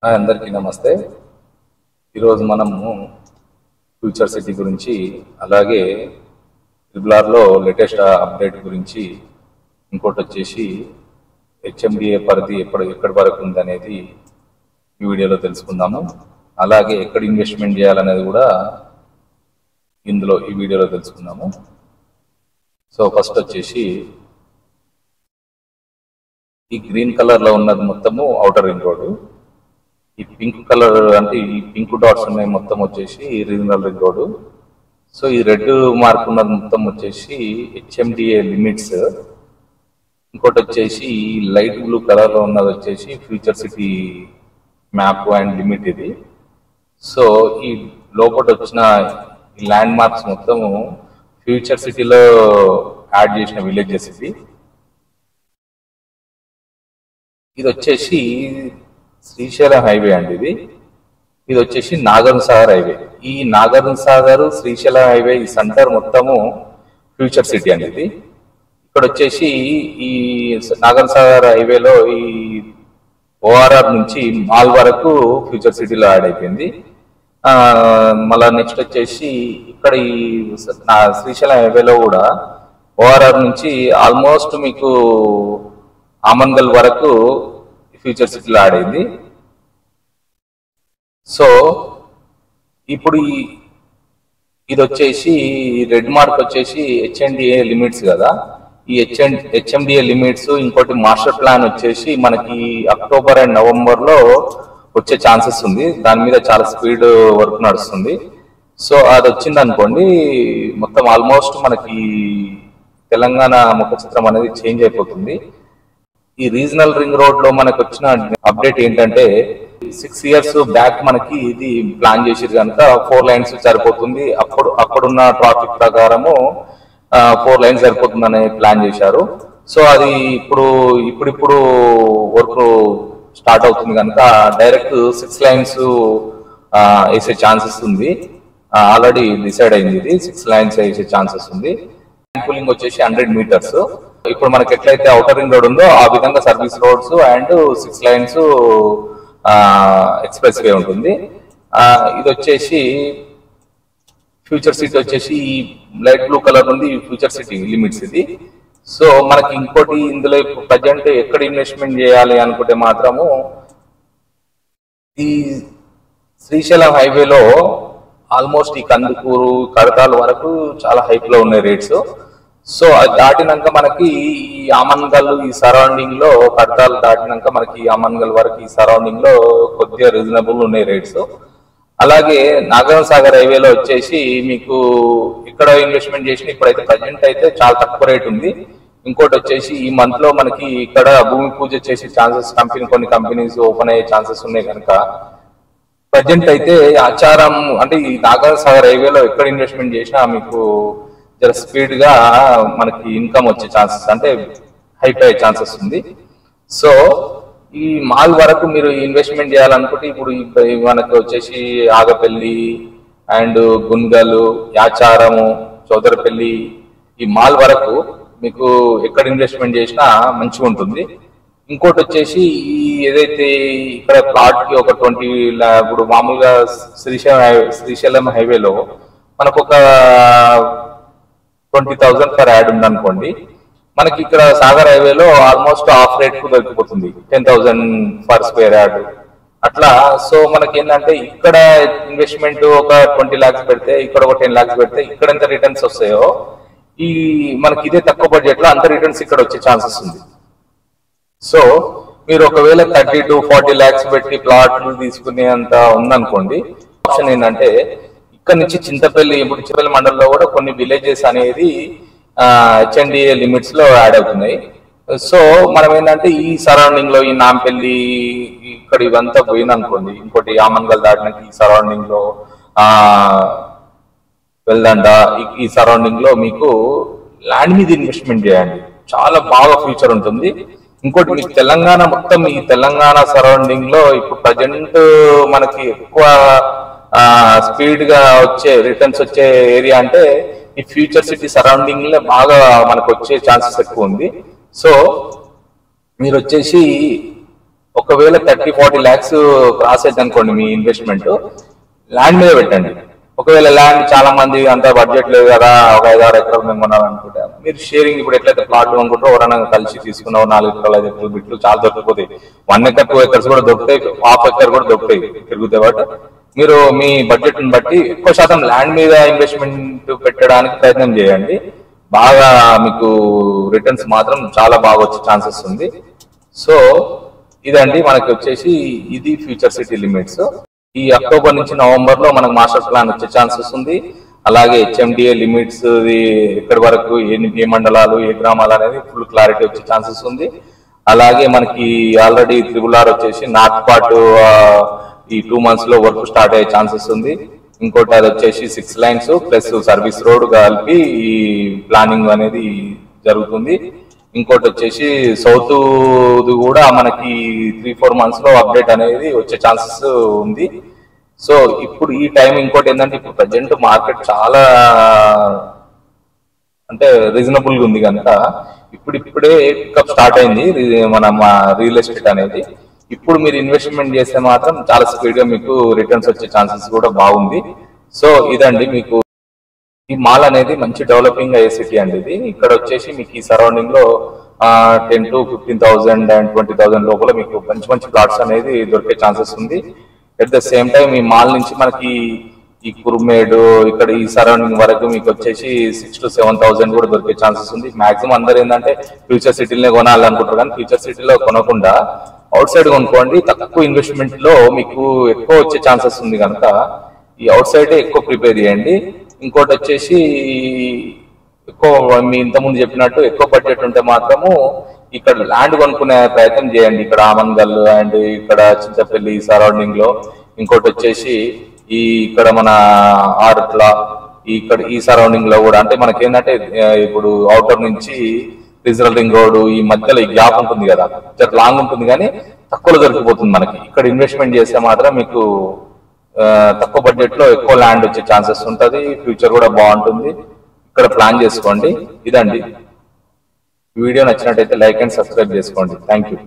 అందరికీ నమస్తే. ఈరోజు మనము ఫ్యూచర్ సిటీ గురించి అలాగే ట్రిబులార్లో లేటెస్ట్ అప్డేట్ గురించి ఇంకోటి వచ్చేసి హెచ్ఎండిఏ పరిధి ఎక్కడి వరకు ఉందనేది ఈ వీడియోలో తెలుసుకుందాము. అలాగే ఎక్కడ ఇన్వెస్ట్మెంట్ చేయాలనేది కూడా ఈ వీడియోలో తెలుసుకుందాము. సో ఫస్ట్ వచ్చేసి ఈ గ్రీన్ కలర్లో ఉన్నది మొత్తము ఔటర్ రింగ్ రోడ్డు. ఈ పింక్ కలర్ అంటే ఈ పింక్ డాట్స్ ఉన్నాయి మొత్తం వచ్చేసి రీజనల్ రింగ్ రోడ్. సో ఈ రెడ్ మార్క్ ఉన్నది మొత్తం వచ్చేసి హెచ్ఎండిఏ లిమిట్స్. ఇంకోటి వచ్చేసి లైట్ బ్లూ కలర్ లో ఉన్నది వచ్చేసి future city map and limit ఇది. సో ఈ లోపల వచ్చిన ఈ ల్యాండ్ మార్క్స్ మొత్తము ఫ్యూచర్ సిటీలో యాడ్ చేసిన విలేజెస్ ఇది వచ్చేసి శ్రీశైలం హైవే అండి. ఇది వచ్చేసి నాగార్జున సాగర్ హైవే. ఈ నాగార్జున సాగర్ శ్రీశైలం హైవే ఈ సెంటర్ మొత్తము ఫ్యూచర్ సిటీ అండి. ఇక్కడ వచ్చేసి ఈ నాగార్జున సాగర్ హైవేలో ఈ ఓఆర్ఆర్ నుంచి మాల్ వరకు ఫ్యూచర్ సిటీలో యాడ్ అయిపోయింది. మళ్ళా నెక్స్ట్ వచ్చేసి ఇక్కడ ఈ శ్రీశైలం హైవేలో కూడా ఓఆర్ఆర్ నుంచి ఆల్మోస్ట్ మీకు ఆమన్గల్ వరకు ఫ్యూచర్ సిటీలో యాడ్ అయింది. సో ఇప్పుడు ఇది వచ్చేసి రెడ్ మార్క్ వచ్చేసి హెచ్ఎండిఏ లిమిట్స్ కదా. ఈ హెచ్ఎండిఏ లిమిట్స్ ఇంకోటి మాస్టర్ ప్లాన్ వచ్చేసి మనకి అక్టోబర్ అండ్ నవంబర్ లో వచ్చే ఛాన్సెస్ ఉంది. దాని మీద చాలా స్పీడ్ వర్క్ నడుస్తుంది. సో అది వచ్చింది అనుకోండి మొత్తం ఆల్మోస్ట్ మనకి తెలంగాణ ముఖ చిత్రం అనేది చేంజ్ అయిపోతుంది. ఈ రీజనల్ రింగ్ రోడ్ లో మనకు వచ్చిన అప్డేట్ ఏంటంటే 6 years బ్యాక్ మనకి ఇది ప్లాన్ చేసిరు కనుక 4 lanes సరిపోతుంది. అక్కడున్న ట్రాఫిక్ ప్రకారము 4 lanes సరిపోతుందని ప్లాన్ చేశారు. సో అది ఇప్పుడు వర్క్ స్టార్ట్ అవుతుంది కనుక డైరెక్ట్ 6 lanes వేసే ఛాన్సెస్ ఉంది. ఆల్రెడీ డిసైడ్ అయింది. ఇది 6 lanes వేసే ఛాన్సెస్ ఉంది. కూలింగ్ వచ్చేసి 100 meters. ఇప్పుడు మనకి ఎట్లయితే ఔటర్ రింగ్ రోడ్ ఉందో ఆ విధంగా service roads and 6 lanes express way ఉంటుంది. ఇది వచ్చేసి ఫ్యూచర్ సిటీ వచ్చేసి లైట్ బ్లూ కలర్ ఉంది ఫ్యూచర్ సిటీ లిమిట్స్ ఇది. సో మనకి ఇంకోటి ఇందులో ప్రజెంట్ ఎక్కడ ఇన్వెస్ట్మెంట్ చేయాలి అనుకుంటే మాత్రము ఈ శ్రీశైలం హైవేలో ఆల్మోస్ట్ ఈ కందుకూరు కడతాల వరకు చాలా హైప్ లో ఉన్నాయి రేట్స్. సో అది దాటినాక మనకి ఈ ఆమన్గల్ ఈ సరౌండింగ్ లో కడతాలు దాటినాక మనకి ఆమన్గల్ వరకు ఈ సరౌండింగ్ లో కొద్దిగా రీజనబుల్ ఉన్నాయి రేట్స్. అలాగే నాగార్జున సాగర్ హైవేలో వచ్చేసి మీకు ఇక్కడ ఇన్వెస్ట్మెంట్ చేసిన ఇప్పుడైతే ప్రజెంట్ అయితే చాలా తక్కువ రేట్ ఉంది. ఇంకోటి వచ్చేసి ఈ మంత్ లో మనకి ఇక్కడ భూమి పూజ చేసే ఛాన్సెస్ కొన్ని కంపెనీస్ ఓపెన్ అయ్యే ఛాన్సెస్ ఉన్నాయి కనుక ప్రజెంట్ అయితే ఆచారం అంటే ఈ నాగార్జున సాగర్ హైవేలో ఎక్కడ ఇన్వెస్ట్మెంట్ చేసినా మీకు జర స్పీడ్ గా మనకి ఇన్కమ్ వచ్చే ఛాన్సెస్ అంటే హైప్ అయ్యే ఛాన్సెస్ ఉంది. సో ఈ మాల్ వరకు మీరు ఇన్వెస్ట్మెంట్ చేయాలనుకుంటే ఇప్పుడు మనకు వచ్చేసి ఆగపల్లి అండ్ గున్గలు యాచారము చౌదరపల్లి ఈ మాల్ వరకు మీకు ఎక్కడ ఇన్వెస్ట్మెంట్ చేసినా మంచిగా ఉంటుంది. ఇంకోటి వచ్చేసి ఈ ఏదైతే ఇక్కడ ప్లాట్ కి ఒక 20 ఇప్పుడు మామూలుగా శ్రీశైలం హైవేలో మనకు ఒక 20,000 per యాడ్ ఉందనుకోండి. మనకి ఇక్కడ సాగర్ హైవేలో ఆల్మోస్ట్ హాఫ్ రేట్ కు దొరికిపోతుంది 10,000 per square యాడ్ అట్లా. సో మనకి ఏంటంటే ఇక్కడ ఇన్వెస్ట్మెంట్ ఒక 20 lakhs పెడితే ఇక్కడ ఒక 10 lakhs పెడితే ఇక్కడ ఎంత రిటర్న్స్ వస్తాయో ఈ మనకి ఇదే తక్కువ బడ్జెట్ లో అంత రిటర్న్స్ ఇక్కడ వచ్చే ఛాన్సెస్ ఉంది. సో మీరు ఒకవేళ 30 to 40 lakhs పెట్టి ప్లాట్లు తీసుకునే అంత ఉందనుకోండి ఆప్షన్ ఏంటంటే ఇక్కడ నుంచి చింతపల్లి మండలంలో కూడా కొన్ని విలేజెస్ అనేది హెచ్ఎండిఏ లిమిట్స్ లో యాడ్ అవుతున్నాయి. సో మనం ఏంటంటే ఈ సరౌండింగ్ లో ఈ నాంపల్లి ఇక్కడ ఇవంతా పోయిందనుకోండి ఇంకోటి ఆమన్గల్ దాటినాక ఈ సరౌండింగ్ లో వెల్దండ ఈ సరౌండింగ్ లో మీకు ల్యాండ్ మీద ఇన్వెస్ట్మెంట్ చేయండి, చాలా బాగా ఫ్యూచర్ ఉంటుంది. ఇంకోటి మీకు తెలంగాణ మొత్తం ఈ తెలంగాణ సరౌండింగ్ లో ఇప్పుడు ప్రజెంట్ మనకి ఎక్కువ స్పీడ్ గా వచ్చే రిటర్న్స్ వచ్చే ఏరియా అంటే ఈ ఫ్యూచర్ సిటీ సరౌండింగ్ లో బాగా మనకు వచ్చే ఛాన్సెస్ ఎక్కువ ఉంది. సో మీరు వచ్చేసి ఒకవేళ 30-40 lakhs క్రాస్ అయితే అనుకోండి మీ ఇన్వెస్ట్మెంట్, ల్యాండ్ మీద పెట్టండి. ఒకవేళ ల్యాండ్ చాలా మంది అంత బడ్జెట్ లేదు కదా, ఒక 5-6 ఎకరాలు మేము కొనాలనుకుంటే మీరు షేరింగ్, ఇప్పుడు ఎట్లయితే ప్లాట్లు అనుకుంటారో ఎవరైనా కలిసి తీసుకున్నావు 4 ఎకరాలు 5 ఎకరాలు బిట్లు చాలా దొరికిపోతాయి. 1 acre 2 acres కూడా దొరుకుతాయి, హాఫ్ ఎకర్ కూడా దొరుకుతాయి తిరుగుతాయి. బట్ మీరు మీ బడ్జెట్ ని బట్టి ఎక్కువ శాతం ల్యాండ్ మీద ఇన్వెస్ట్మెంట్ పెట్టడానికి ప్రయత్నం చేయండి. బాగా మీకు రిటర్న్స్ మాత్రం చాలా బాగా వచ్చే ఛాన్సెస్ ఉంది. సో ఇదండి మనకి వచ్చేసి ఇది ఫ్యూచర్ సిటీ లిమిట్స్. ఈ అక్టోబర్ నుంచి నవంబర్ లో మనకు మాస్టర్ ప్లాన్ వచ్చే ఛాన్సెస్ ఉంది. అలాగే HMDA లిమిట్స్ ఎక్కడి వరకు ఏ మండలాలు ఏ గ్రామాలు అనేది ఫుల్ క్లారిటీ వచ్చే ఛాన్సెస్ ఉంది. అలాగే మనకి ఆల్రెడీ RRR వచ్చేసి నార్త్ పార్ట్ ఈ 2 months లో వర్క్ స్టార్ట్ అయ్యే ఛాన్సెస్ ఉంది. ఇంకోటి అది వచ్చేసి 6 lanes ప్లస్ సర్వీస్ రోడ్ కలిపి ఈ ప్లానింగ్ అనేది జరుగుతుంది. ఇంకోటి వచ్చేసి సౌత్ కూడా మనకి 3-4 months లో అప్డేట్ అనేది వచ్చే ఛాన్సెస్ ఉంది. సో ఇప్పుడు ఈ టైం ఇంకోటి ఏంటంటే ఇప్పుడు ప్రజెంట్ మార్కెట్ చాలా అంటే రీజనబుల్ గా ఉంది కనుక ఇప్పుడే పికప్ స్టార్ట్ అయింది మన రియల్ ఎస్టేట్ అనేది. ఇప్పుడు మీరు ఇన్వెస్ట్మెంట్ చేస్తే మాత్రం చాలా స్పీడ్ గా మీకు రిటర్న్స్ వచ్చే ఛాన్సెస్ కూడా బాగుంది. సో ఇదండి మీకు ఈ మాల్ అనేది మంచి డెవలపింగ్ అయ్యే సిటీ అండి. ఇది ఇక్కడ వచ్చేసి మీకు ఈ సరౌండింగ్ లో 10 to 15,000 and 20,000 లోపల మీకు మంచి ప్లాట్స్ అనేది దొరికే ఛాన్సెస్ ఉంది. అట్ ద సేమ్ టైం ఈ మాల్ నుంచి మనకి ఈ కుర్మేడు ఇక్కడ ఈ సరౌండింగ్ వరకు మీకు వచ్చేసి 6,000 to 7,000 కూడా దొరికే ఛాన్సెస్ ఉంది. మాక్సిమం అందరూ ఏంటంటే ఫ్యూచర్ సిటీలనే కొనాలనుకుంటారు, కానీ ఫ్యూచర్ సిటీలో కొనకుండా అవుట్ సైడ్ కొనుక్కోండి. తక్కువ ఇన్వెస్ట్మెంట్ లో మీకు ఎక్కువ వచ్చే ఛాన్సెస్ ఉంది కనుక ఈ అవుట్ సైడ్ ఎక్కువ ప్రిపేర్ చేయండి. ఇంకోటి వచ్చేసి ఎక్కువ మీ ఇంతకుముందు చెప్పినట్టు ఎక్కువ బడ్జెట్ ఉంటే మాత్రము ఇక్కడ ల్యాండ్ కొనుక్కునే ప్రయత్నం చేయండి. ఇక్కడ ఆమన్గల్ అండ్ ఇక్కడ చింతపల్లి సరౌండింగ్ లో. ఇంకోటి వచ్చేసి ఇక్కడ మన ఆర్ట్ల ఇక్కడ ఈ సరౌండింగ్ లో కూడా అంటే మనకి ఏంటంటే ఇప్పుడు అవుటర్ నుంచి రిజనల్ రింగ్ రోడ్ ఈ మధ్యలో ఈ గ్యాప్ ఉంటుంది కదా, లాంగ్ ఉంటుంది కానీ తక్కువలో దొరికిపోతుంది మనకి. ఇక్కడ ఇన్వెస్ట్మెంట్ చేస్తే మాత్రం మీకు తక్కువ బడ్జెట్ లో ఎక్కువ ల్యాండ్ వచ్చే ఛాన్సెస్ ఉంటుంది. ఫ్యూచర్ కూడా బాగుంటుంది. ఇక్కడ ప్లాన్ చేసుకోండి. ఇదండి వీడియో నచ్చినట్టయితే లైక్ అండ్ సబ్స్క్రైబ్ చేసుకోండి. Thank you.